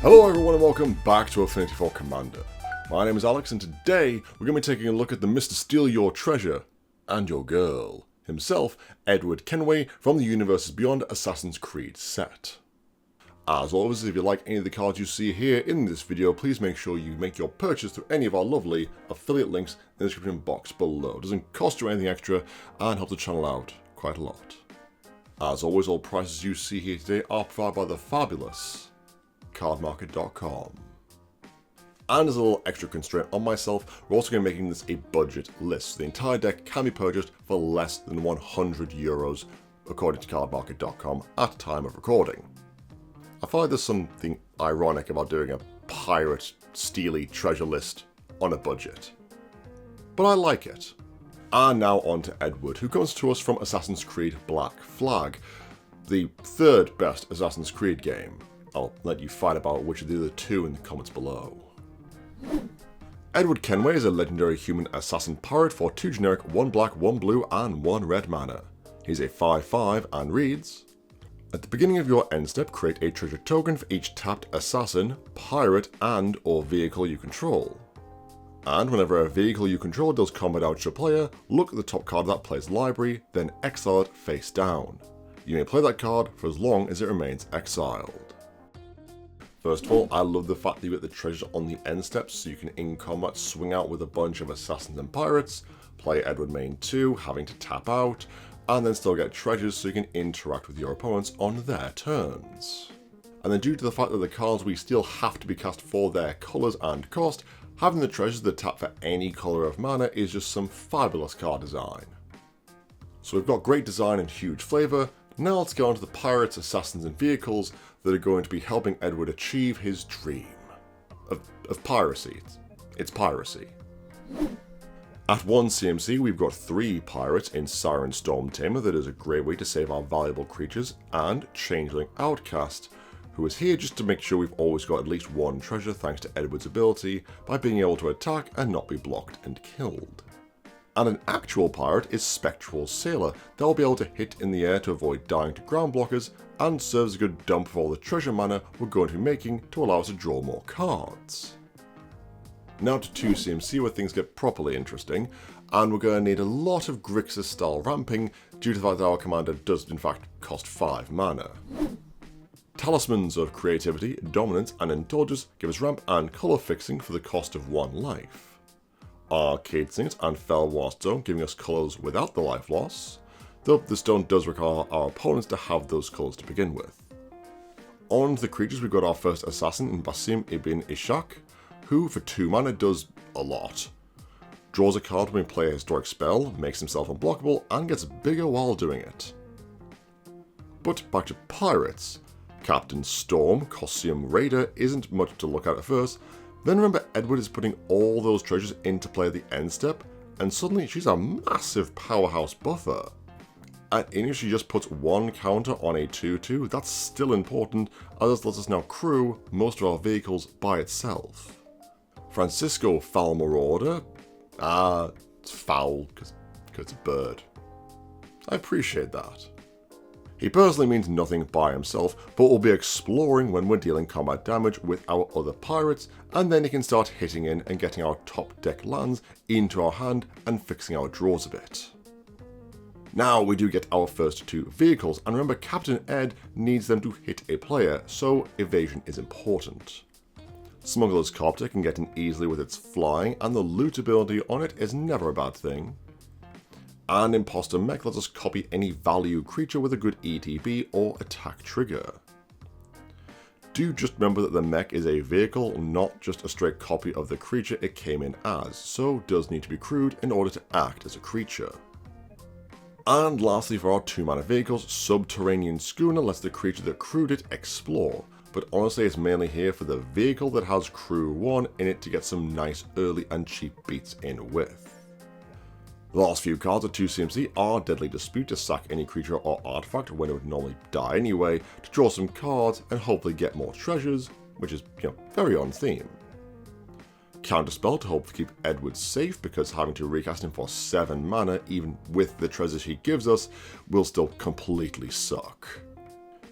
Hello everyone and welcome back to Affinity for Commander. My name is Alex and today we're going to be taking a look at the Mr. Steal Your Treasure and Your Girl himself, Edward Kenway from the Universes Beyond Assassin's Creed set. As always, if you like any of the cards you see here in this video, please make sure you make your purchase through any of our lovely affiliate links in the description box below. It doesn't cost you anything extra and helps the channel out quite a lot. As always, all prices you see here today are provided by the fabulous cardmarket.com. And as a little extra constraint on myself, we're also going to be making this a budget list. So the entire deck can be purchased for less than €100 according to cardmarket.com at time of recording. I find there's something ironic about doing a pirate steely treasure list on a budget, but I like it. And now on to Edward, who comes to us from Assassin's Creed Black Flag, the third best Assassin's Creed game. I'll let you fight about which of the other two in the comments below. Edward Kenway is a legendary human assassin pirate for 2 generic, 1 black, 1 blue and 1 red mana. He's a 5/5 and reads: at the beginning of your end step, create a treasure token for each tapped assassin, pirate and or vehicle you control. And whenever a vehicle you control does combat out your player, look at the top card of that player's library, then exile it face down. You may play that card for as long as it remains exiled. First of all, I love the fact that you get the treasures on the end steps, so you can in combat swing out with a bunch of assassins and pirates, play Edward main 2, having to tap out, and then still get treasures so you can interact with your opponents on their turns. And then due to the fact that the cards we steal have to be cast for their colours and cost, having the treasures that tap for any colour of mana is just some fabulous card design. So we've got great design and huge flavour. Now let's get on to the pirates, assassins and vehicles that are going to be helping Edward achieve his dream of piracy. It's piracy. At 1 CMC we've got 3 pirates in Siren Storm Tamer. That is a great way to save our valuable creatures, and Changeling Outcast, who is here just to make sure we've always got at least 1 treasure thanks to Edward's ability by being able to attack and not be blocked and killed. And an actual pirate is Spectral Sailor. They'll be able to hit in the air to avoid dying to ground blockers, and serves a good dump of all the treasure mana we're going to be making to allow us to draw more cards. Now to 2 CMC where things get properly interesting, and we're going to need a lot of Grixis style ramping due to the fact that our commander does in fact cost 5 mana. Talismans of Creativity, Dominance and Indulgence give us ramp and colour fixing for the cost of 1 life. Arcade Singers and Felwar Stone giving us colours without the life loss, though the stone does require our opponents to have those colours to begin with. On to the creatures, we've got our first assassin in Basim ibn Ishak, who for 2 mana does a lot. Draws a card when we play a historic spell, makes himself unblockable and gets bigger while doing it. But back to pirates. Captain Storm, Costume Raider isn't much to look at first. Then remember Edward is putting all those treasures into play at the end step, and suddenly she's a massive powerhouse buffer. And even if she just puts 1 counter on a 2/2, that's still important, as this lets us now crew most of our vehicles by itself. Francisco Foul Marauder, it's foul because it's a bird. I appreciate that. He personally means nothing by himself, but will be exploring when we're dealing combat damage with our other pirates, and then he can start hitting in and getting our top deck lands into our hand and fixing our draws a bit. Now we do get our first 2 vehicles, and remember Captain Ed needs them to hit a player, so evasion is important. Smuggler's Copter can get in easily with its flying, and the loot ability on it is never a bad thing. And Imposter Mech lets us copy any value creature with a good ETB or attack trigger. Do just remember that the mech is a vehicle, not just a straight copy of the creature it came in as, so does need to be crewed in order to act as a creature. And lastly for our 2 mana vehicles, Subterranean Schooner lets the creature that crewed it explore, but honestly it's mainly here for the vehicle that has crew 1 in it to get some nice early and cheap beats in with. The last few cards at 2 CMC are Deadly Dispute to sack any creature or artifact when it would normally die anyway, to draw some cards and hopefully get more treasures, which is, very on theme. Counterspell to hopefully keep Edward safe, because having to recast him for 7 mana, even with the treasures he gives us, will still completely suck.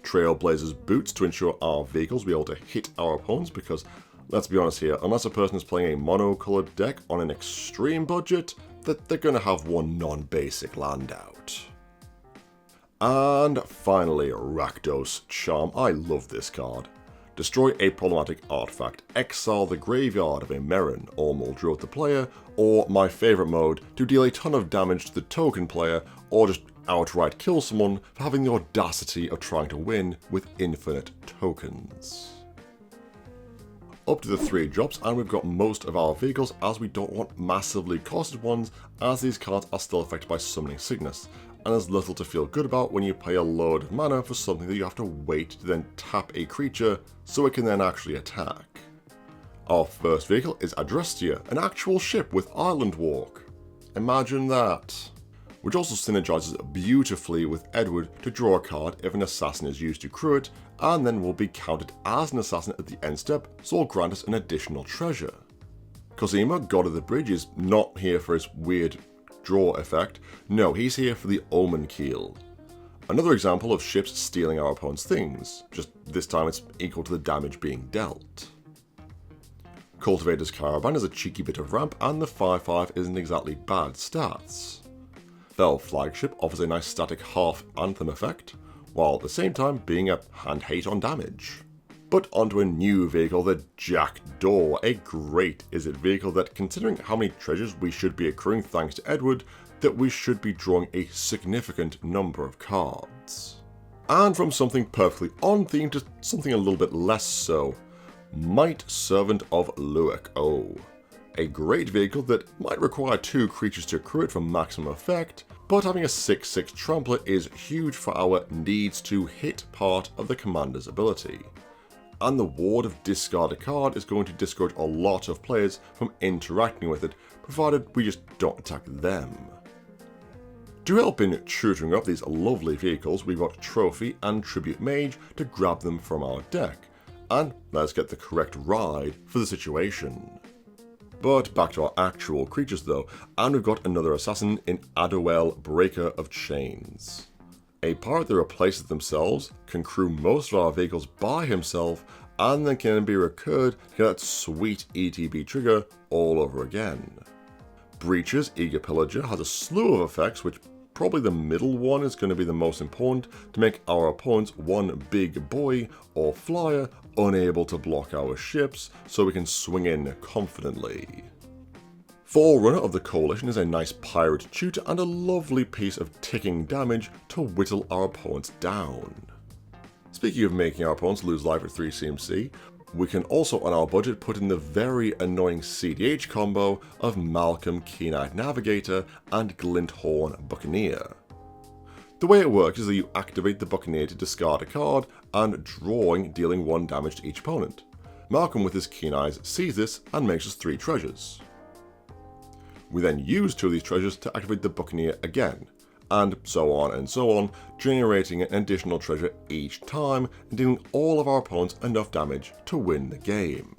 Trailblazer's boots to ensure our vehicles will be able to hit our opponents, because let's be honest here, unless a person is playing a mono-coloured deck on an extreme budget, that they're going to have one non-basic land out. And finally, Rakdos Charm. I love this card. Destroy a problematic artifact, exile the graveyard of a Merrin or Muldrow the player, or my favourite mode, to deal a ton of damage to the token player, or just outright kill someone for having the audacity of trying to win with infinite tokens. Up to the 3 drops, and we've got most of our vehicles, as we don't want massively costed ones, as these cards are still affected by Summoning Sickness, and there's little to feel good about when you pay a load of mana for something that you have to wait to then tap a creature so it can then actually attack. Our first vehicle is Adrestia, an actual ship with Island Walk. Imagine that. Which also synergizes beautifully with Edward to draw a card if an assassin is used to crew it, and then will be counted as an assassin at the end step, so will grant us an additional treasure. Cosima, God of the Bridge, is not here for his weird draw effect. No, he's here for the Omen Keel. Another example of ships stealing our opponent's things, just this time it's equal to the damage being dealt. Cultivator's Caravan is a cheeky bit of ramp, and the 5/5 isn't exactly bad stats. Fell Flagship offers a nice static half anthem effect, while at the same time being a hand hate on damage. But onto a new vehicle, the Jackdaw, a great Izzet vehicle that, considering how many treasures we should be accruing thanks to Edward, that we should be drawing a significant number of cards. And from something perfectly on theme to something a little bit less so, Might Servant of Luek. Oh, a great vehicle that might require 2 creatures to accrue it for maximum effect, but having a 6/6 trampler is huge for our needs to hit part of the commander's ability. And the ward of discard a card is going to discourage a lot of players from interacting with it, provided we just don't attack them. To help in tutoring up these lovely vehicles, we've got Trophy and Tribute Mage to grab them from our deck, and let's get the correct ride for the situation. But back to our actual creatures though, and we've got another assassin in Adowel, Breaker of Chains. A pirate that replaces themselves, can crew most of our vehicles by himself, and then can be recurred to get that sweet ETB trigger all over again. Breacher's Eager Pillager has a slew of effects, which probably the middle one is going to be the most important to make our opponents one big boy or flyer unable to block our ships, so we can swing in confidently. Forerunner of the Coalition is a nice pirate tutor and a lovely piece of ticking damage to whittle our opponents down. Speaking of making our opponents lose life at 3 CMC, we can also on our budget put in the very annoying CDH combo of Malcolm Keen-Eyed Navigator and Glinthorn Buccaneer. The way it works is that you activate the Buccaneer to discard a card, and drawing dealing 1 damage to each opponent. Malcolm with his keen eyes sees this and makes us 3 treasures. We then use 2 of these treasures to activate the Buccaneer again, and so on, generating an additional treasure each time and dealing all of our opponents enough damage to win the game.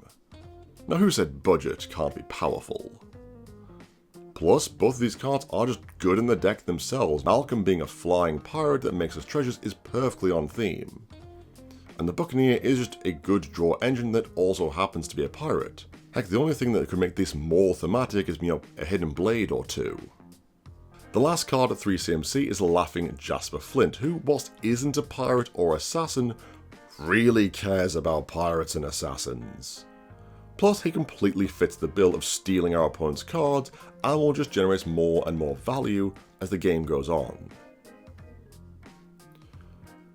Now who said budget can't be powerful? Plus, both of these cards are just good in the deck themselves. Malcolm being a flying pirate that makes us treasures is perfectly on theme. And the Buccaneer is just a good draw engine that also happens to be a pirate. Heck, the only thing that could make this more thematic is, a hidden blade or 2. The last card at 3 CMC is Laughing Jasper Flint, who, whilst isn't a pirate or assassin, really cares about pirates and assassins. Plus, he completely fits the bill of stealing our opponent's cards and will just generate more and more value as the game goes on.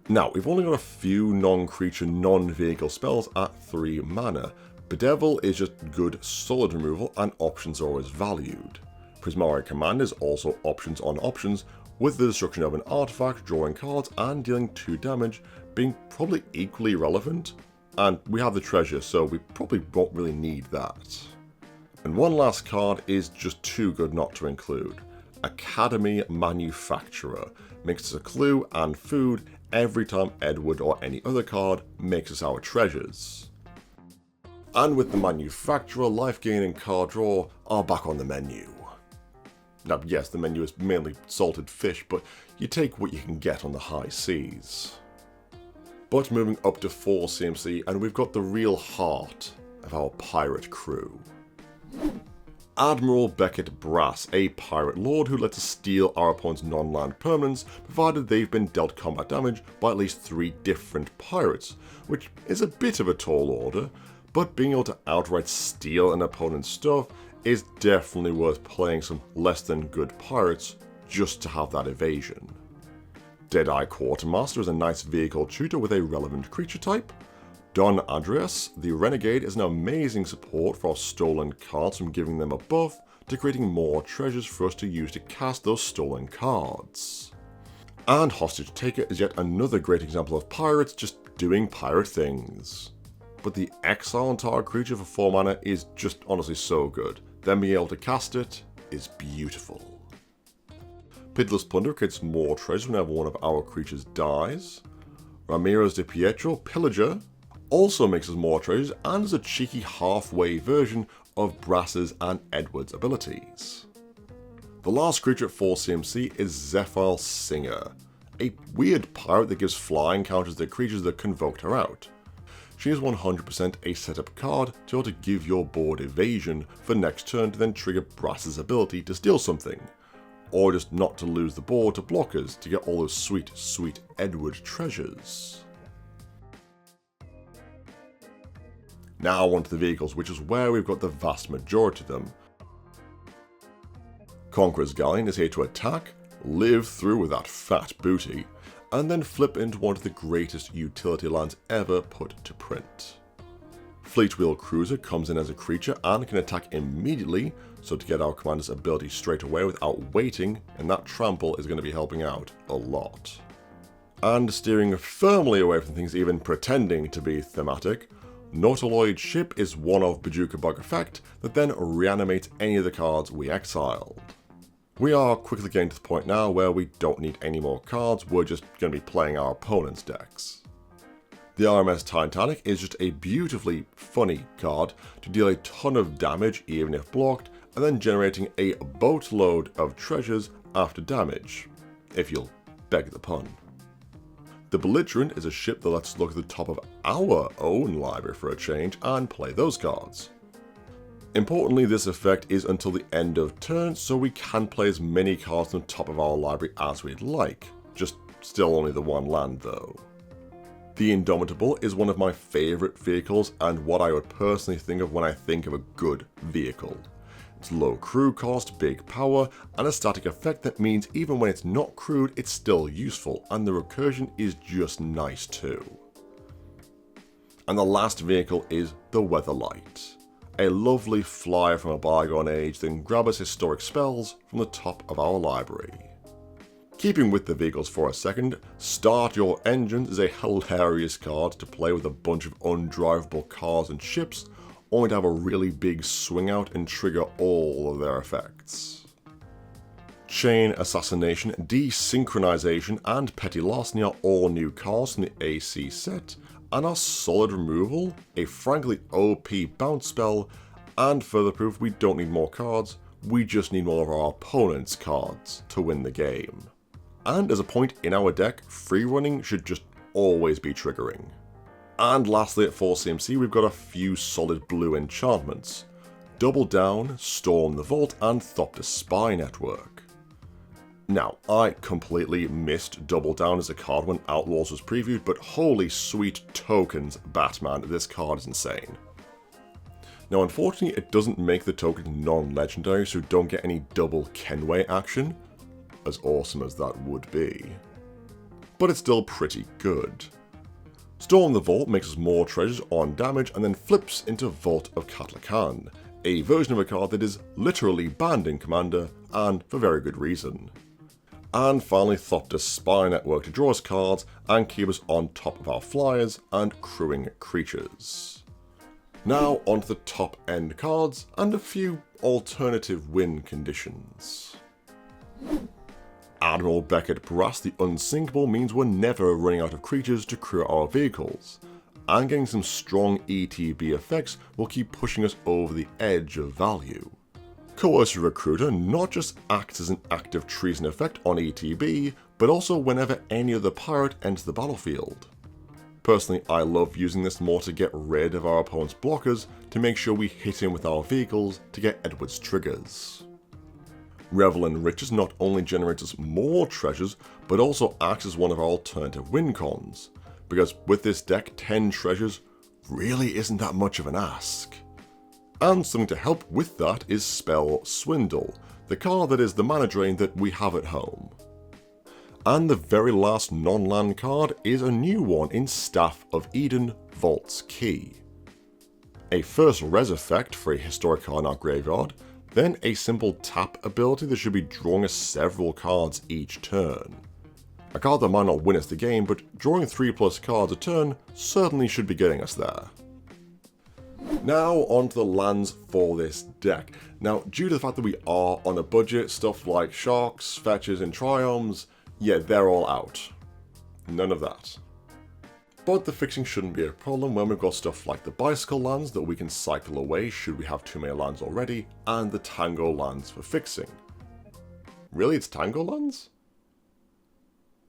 Now, we've only got a few non-creature, non-vehicle spells at 3 mana. Bedevil is just good solid removal and options are always valued. Prismari Command is also options on options, with the destruction of an artifact, drawing cards and dealing 2 damage being probably equally relevant. And we have the treasure, so we probably won't really need that. And one last card is just too good not to include. Academy Manufacturer makes us a clue and food every time Edward or any other card makes us our treasures. And with the Manufacturer, life gain and card draw are back on the menu. Now yes, the menu is mainly salted fish, but you take what you can get on the high seas. But moving up to 4 CMC, and we've got the real heart of our pirate crew. Admiral Beckett Brass, a pirate lord who lets us steal our opponent's non-land permanents, provided they've been dealt combat damage by at least 3 different pirates, which is a bit of a tall order, but being able to outright steal an opponent's stuff is definitely worth playing some less than good pirates just to have that evasion. Deadeye Quartermaster is a nice vehicle shooter with a relevant creature type. Don Andreas, the Renegade, is an amazing support for our stolen cards, from giving them a buff to creating more treasures for us to use to cast those stolen cards. And Hostage Taker is yet another great example of pirates just doing pirate things. But the Exile on target creature for 4 mana is just honestly so good. Then being able to cast it is beautiful. Pitiless Plunder creates more treasures whenever one of our creatures dies. Ramirez de Pietro, Pillager, also makes us more treasures and is a cheeky halfway version of Brass's and Edward's abilities. The last creature at 4 CMC is Zephyr Singer, a weird pirate that gives flying counters to creatures that convoked her out. She is 100% a setup card to be able to give your board evasion for next turn to then trigger Brass's ability to steal something, or just not to lose the board to blockers to get all those sweet, sweet Edward treasures. Now onto the vehicles, which is where we've got the vast majority of them. Conqueror's Galleon is here to attack, live through with that fat booty, and then flip into one of the greatest utility lands ever put to print. Fleetwheel Cruiser comes in as a creature and can attack immediately, so to get our commander's ability straight away without waiting, and that trample is going to be helping out a lot. And steering firmly away from things even pretending to be thematic, Nautiloid Ship is one of Bojuka Bug effect that then reanimates any of the cards we exiled. We are quickly getting to the point now where we don't need any more cards, we're just going to be playing our opponent's decks. The RMS Titanic is just a beautifully funny card to deal a ton of damage even if blocked, and then generating a boatload of treasures after damage, if you'll beg the pun. The Belligerent is a ship that lets us look at the top of our own library for a change and play those cards. Importantly, this effect is until the end of turn, so we can play as many cards on the top of our library as we'd like, just still only the 1 land though. The Indomitable is one of my favourite vehicles and what I would personally think of when I think of a good vehicle. It's low crew cost, big power, and a static effect that means even when it's not crewed, it's still useful, and the recursion is just nice too. And the last vehicle is the Weatherlight, a lovely flyer from a bygone age that grabs us historic spells from the top of our library. Keeping with the vehicles for a second, Start Your Engines is a hilarious card to play with a bunch of undrivable cars and ships, only to have a really big swing out and trigger all of their effects. Chain Assassination, Desynchronization, and Petty Larceny are all new cards from the AC set, and our Solid Removal, a frankly OP bounce spell, and further proof we don't need more cards, we just need more of our opponent's cards to win the game. And as a point in our deck, free running should just always be triggering. And lastly at 4 CMC we've got a few solid blue enchantments. Double Down, Storm the Vault, and Thopter Spy Network. Now, I completely missed Double Down as a card when Outlaws was previewed, but holy sweet tokens, Batman, this card is insane. Now unfortunately it doesn't make the tokens non-legendary, so don't get any double Kenway action, as awesome as that would be. But it's still pretty good. Storm the Vault makes us more treasures on damage and then flips into Vault of Katlakan, a version of a card that is literally banned in Commander, and for very good reason. And finally Thopter Spy Network to draw us cards and keep us on top of our flyers and crewing creatures. Now onto the top end cards and a few alternative win conditions. Admiral Beckett Brass the Unsinkable means we're never running out of creatures to crew our vehicles, and getting some strong ETB effects will keep pushing us over the edge of value. Coercive Recruiter not just acts as an active treason effect on ETB, but also whenever any other pirate enters the battlefield. Personally, I love using this more to get rid of our opponent's blockers to make sure we hit him with our vehicles to get Edward's triggers. Revel in Riches not only generates us more treasures, but also acts as one of our alternative win cons, because with this deck 10 treasures really isn't that much of an ask. And something to help with that is Spell Swindle, the card that is the mana drain that we have at home. And the very last non-land card is a new one in Staff of Eden, Vault's Key. A first res effect for a historic card in our graveyard, then a simple tap ability that should be drawing us several cards each turn. A card that might not win us the game, but drawing 3+ cards a turn certainly should be getting us there. Now onto the lands for this deck. Now, due to the fact that we are on a budget, stuff like Sharks, Fetches and Triomes, yeah, they're all out. None of that. But the fixing shouldn't be a problem when we've got stuff like the Bicycle lands that we can cycle away should we have too many lands already, and the Tango lands for fixing. Really, it's Tango lands?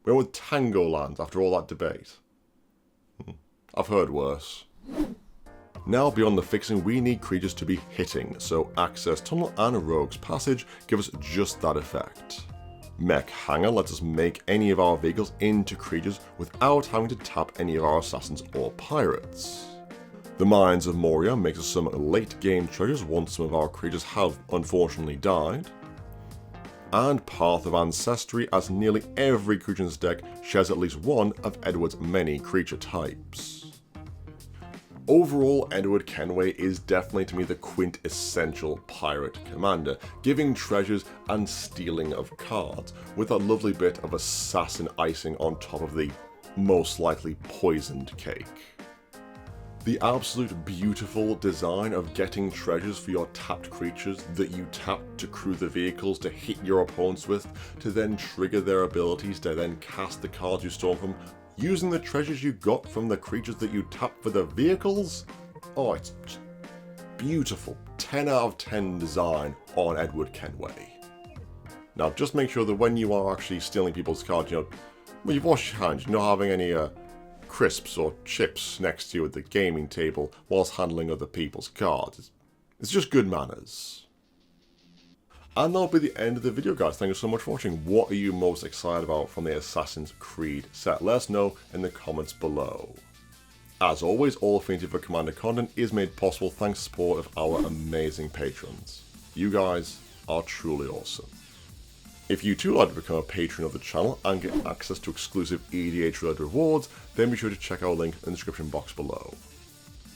We went with Tango lands after all that debate. I've heard worse. Now beyond the fixing, we need creatures to be hitting, so Access Tunnel and Rogue's Passage give us just that effect. Mech Hanger lets us make any of our vehicles into creatures without having to tap any of our assassins or pirates. The Mines of Moria makes us some late game treasures once some of our creatures have unfortunately died. And Path of Ancestry, as nearly every creature in this deck shares at least one of Edward's many creature types. Overall, Edward Kenway is definitely to me the quintessential pirate commander, giving treasures and stealing of cards, with a lovely bit of assassin icing on top of the most likely poisoned cake. The absolute beautiful design of getting treasures for your tapped creatures that you tap to crew the vehicles to hit your opponents with, to then trigger their abilities to then cast the cards you stole from, using the treasures you got from the creatures that you tap for the vehicles. Oh, it's just beautiful. 10 out of 10 design on Edward Kenway. Now, just make sure that when you are actually stealing people's cards, when you've washed your hands, you're not having any crisps or chips next to you at the gaming table whilst handling other people's cards. It's just good manners. And that'll be the end of the video, guys. Thank you so much for watching. What are you most excited about from the Assassin's Creed set? Let us know in the comments below. As always, all Affinity for Commander content is made possible thanks to the support of our amazing patrons. You guys are truly awesome. If you too like to become a patron of the channel and get access to exclusive EDH-related rewards, then be sure to check our link in the description box below.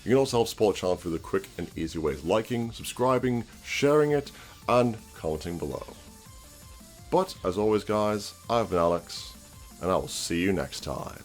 You can also help support the channel through the quick and easy ways liking, subscribing, sharing it, and commenting below. But, as always guys, I've been Alex, and I will see you next time.